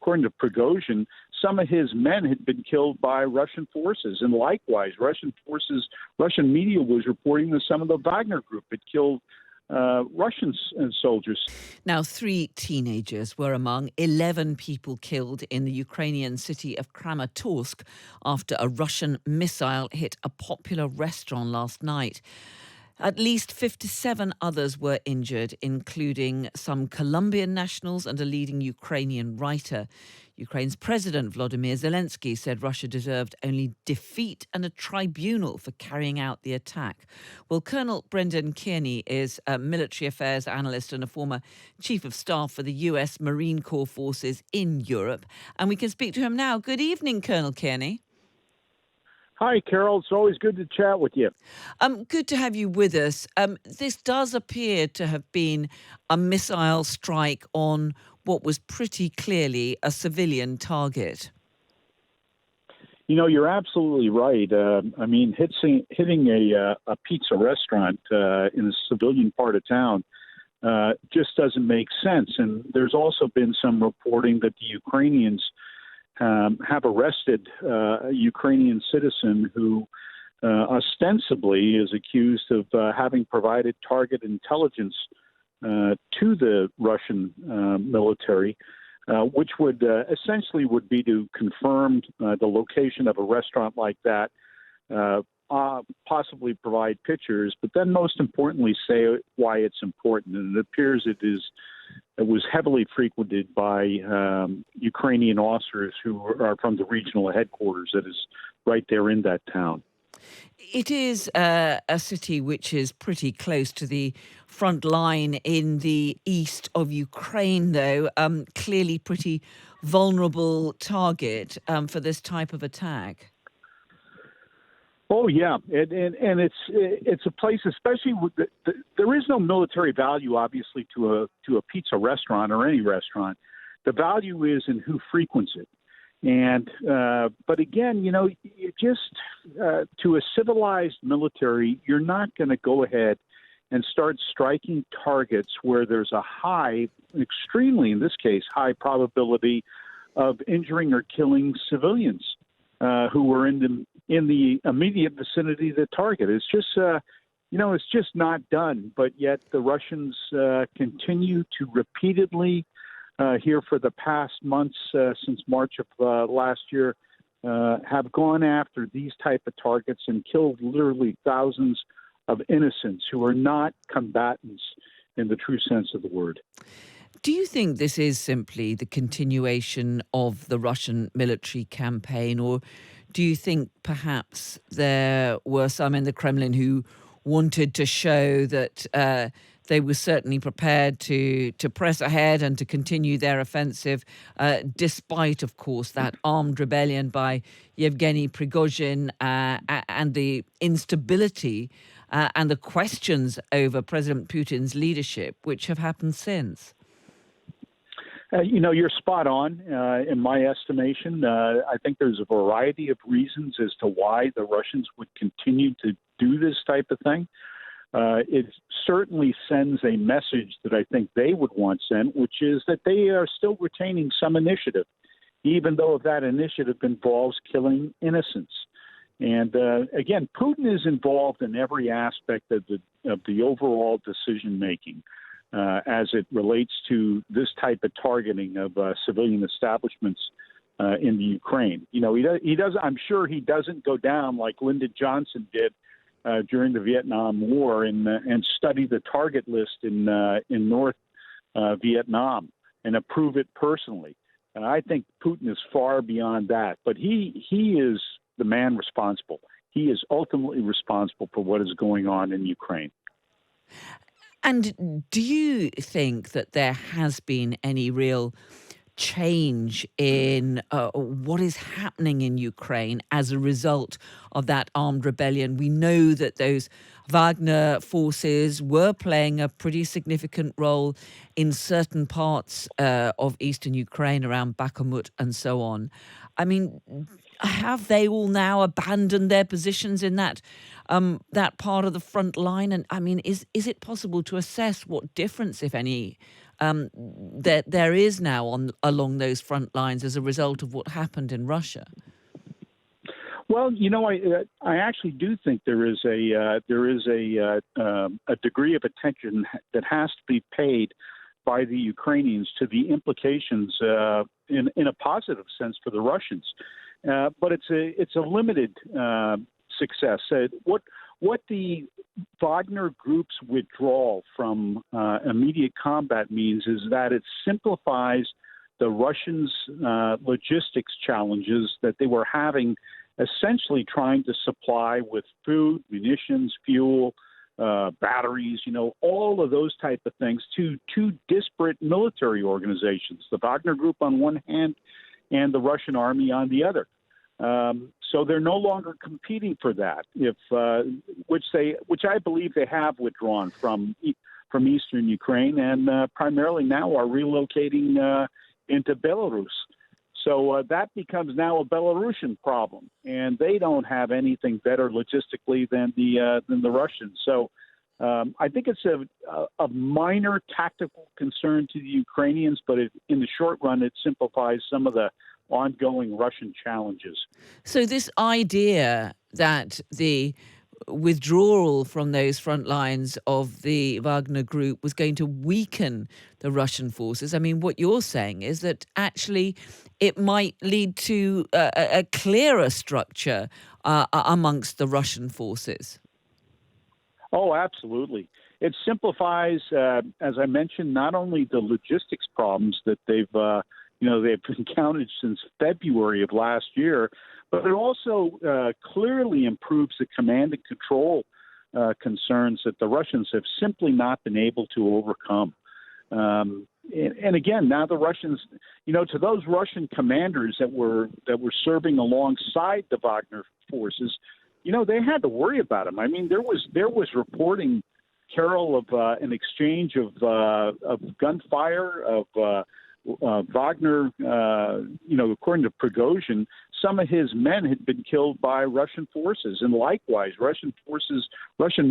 according to Prigozhin, some of his men had been killed by Russian forces. And likewise, Russian media was reporting that some of the Wagner group had killed Russian soldiers. Now, 3 teenagers were among 11 people killed in the Ukrainian city of Kramatorsk after a Russian missile hit a popular restaurant last night. At least 57 others were injured, including some Colombian nationals and a leading Ukrainian writer. Ukraine's President Volodymyr Zelensky said Russia deserved only defeat and a tribunal for carrying out the attack. Well, Colonel Brendan Kearney is a military affairs analyst and a former chief of staff for the US Marine Corps forces in Europe. And we can speak to him now. Good evening, Colonel Kearney. Hi, Carol. It's always good to chat with you. Good to have you with us. This does appear to have been a missile strike on what was pretty clearly a civilian target. You know, you're absolutely right. Hitting a pizza restaurant in a civilian part of town just doesn't make sense. And there's also been some reporting that the Ukrainians have arrested a Ukrainian citizen who ostensibly is accused of having provided target intelligence to the Russian military, which would essentially would be to confirm the location of a restaurant like that, possibly provide pictures, but then most importantly say why it's important. And it appears it was heavily frequented by Ukrainian officers who are from the regional headquarters that is right there in that town. It is a city which is pretty close to the front line in the east of Ukraine, though. Clearly pretty vulnerable target for this type of attack. Oh yeah, and it's a place, especially with there is no military value, obviously, to a pizza restaurant or any restaurant. The value is in who frequents it, and but again, you know, you just to a civilized military, you're not going to go ahead and start striking targets where there's a high, extremely in this case, high probability of injuring or killing civilians who were in the immediate vicinity of the target. It's just, it's just not done. But yet the Russians continue to repeatedly, here for the past months, since March of last year, have gone after these type of targets and killed literally thousands of innocents who are not combatants in the true sense of the word. Do you think this is simply the continuation of the Russian military campaign, or do you think perhaps there were some in the Kremlin who wanted to show that they were certainly prepared to press ahead and to continue their offensive, despite, of course, that armed rebellion by Yevgeny Prigozhin and the instability and the questions over President Putin's leadership, which have happened since? You're spot on in my estimation. I think there's a variety of reasons as to why the Russians would continue to do this type of thing. It certainly sends a message that I think they would want sent, which is that they are still retaining some initiative, even though that initiative involves killing innocents. And again, Putin is involved in every aspect of the overall decision making. As it relates to this type of targeting of civilian establishments in the Ukraine. You know, he does. I'm sure he doesn't go down like Lyndon Johnson did during the Vietnam War and study the target list in North Vietnam and approve it personally. And I think Putin is far beyond that. But he is the man responsible. He is ultimately responsible for what is going on in Ukraine. And do you think that there has been any real change in what is happening in Ukraine as a result of that armed rebellion? We know that those Wagner forces were playing a pretty significant role in certain parts of eastern Ukraine, around Bakhmut and so on. I mean, have they all now abandoned their positions in that part of the front line? And I mean, is it possible to assess what difference, if any, there is now along those front lines as a result of what happened in Russia? Well, I actually do think there is a degree of attention that has to be paid by the Ukrainians to the implications in a positive sense for the Russians, but it's a limited success. What the Wagner Group's withdrawal from immediate combat means is that it simplifies the Russians' logistics challenges that they were having, essentially trying to supply with food, munitions, fuel, batteries, all of those type of things to two disparate military organizations, the Wagner Group on one hand and the Russian army on the other. So they're no longer competing for that, which I believe they have withdrawn from eastern Ukraine and primarily now are relocating into Belarus. So that becomes now a Belarusian problem, and they don't have anything better logistically than the Russians. So I think it's a minor tactical concern to the Ukrainians, but in the short run, it simplifies some of the ongoing Russian challenges. So this idea that the withdrawal from those front lines of the Wagner Group was going to weaken the Russian forces. I mean, what you're saying is that actually it might lead to a clearer structure amongst the Russian forces. Oh, absolutely. It simplifies, as I mentioned, not only the logistics problems that they've encountered since February of last year, but it also clearly improves the command and control concerns that the Russians have simply not been able to overcome. And again, now the Russians, to those Russian commanders that were serving alongside the Wagner forces, they had to worry about them. I mean, there was reporting, Carol, of an exchange of gunfire, of Wagner, according to Prigozhin, some of his men had been killed by Russian forces. And likewise, Russian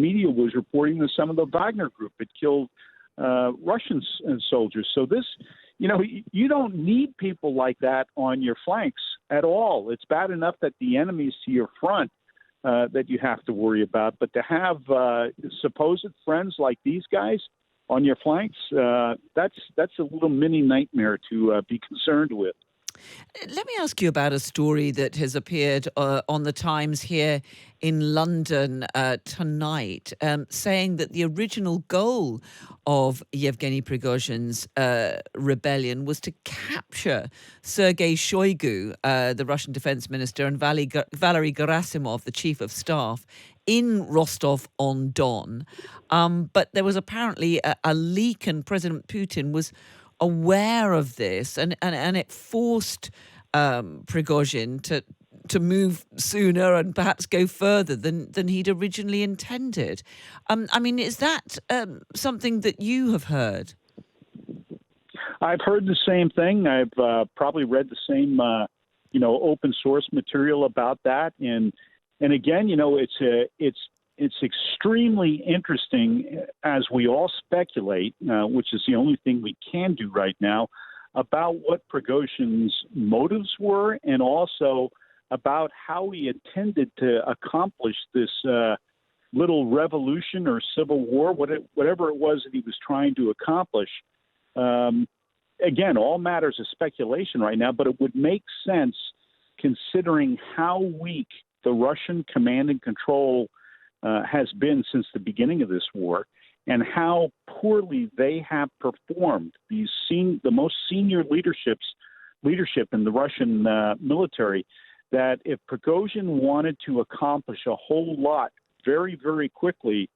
media was reporting that some of the Wagner group had killed Russian soldiers. So this, you don't need people like that on your flanks at all. It's bad enough that the enemy's to your front that you have to worry about. But to have supposed friends like these guys on your flanks, that's a little mini nightmare to be concerned with. Let me ask you about a story that has appeared on the Times here in London tonight, saying that the original goal of Yevgeny Prigozhin's rebellion was to capture Sergei Shoigu, the Russian defense minister, and Valery Gerasimov, the chief of staff, in Rostov-on-Don. But there was apparently a leak, and President Putin was aware of this, and it forced Prigozhin to move sooner and perhaps go further than he'd originally intended. I mean, is that something that you have heard? I've heard the same thing. I've probably read the same, open source material about that. And again, it's extremely interesting, as we all speculate, which is the only thing we can do right now, about what Prigozhin's motives were and also about how he intended to accomplish this little revolution or civil war, whatever it was that he was trying to accomplish. Again, all matters of speculation right now, but it would make sense considering how weak the Russian command and control has been since the beginning of this war, and how poorly they have performed. The most senior leadership in the Russian military, that if Prigozhin wanted to accomplish a whole lot very, very quickly,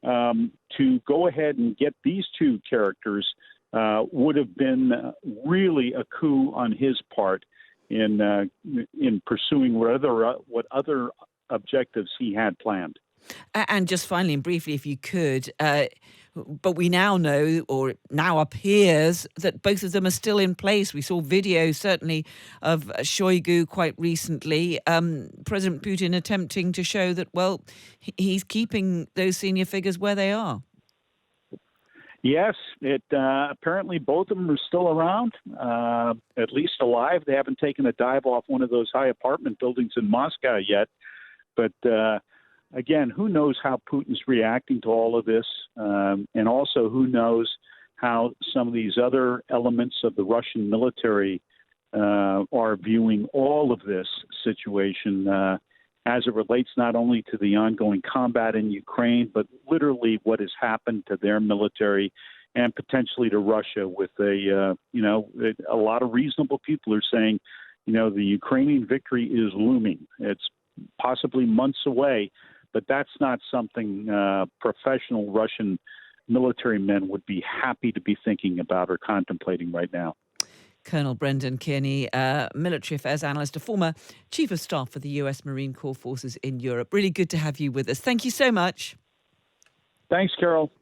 to go ahead and get these two characters would have been really a coup on his part in pursuing what other objectives he had planned. And just finally and briefly, if you could, but we now know, or it now appears, that both of them are still in place. We saw video, certainly, of Shoigu quite recently. President Putin attempting to show that, well, he's keeping those senior figures where they are. Yes, it apparently both of them are still around, at least alive. They haven't taken a dive off one of those high apartment buildings in Moscow yet. But again, who knows how Putin's reacting to all of this, and also who knows how some of these other elements of the Russian military are viewing all of this situation as it relates not only to the ongoing combat in Ukraine, but literally what has happened to their military and potentially to Russia. With a lot of reasonable people are saying, the Ukrainian victory is looming. It's possibly months away, but that's not something professional Russian military men would be happy to be thinking about or contemplating right now. Colonel Brendan Kearney, military affairs analyst, a former chief of staff for the US Marine Corps forces in Europe. Really good to have you with us. Thank you so much. Thanks, Carol.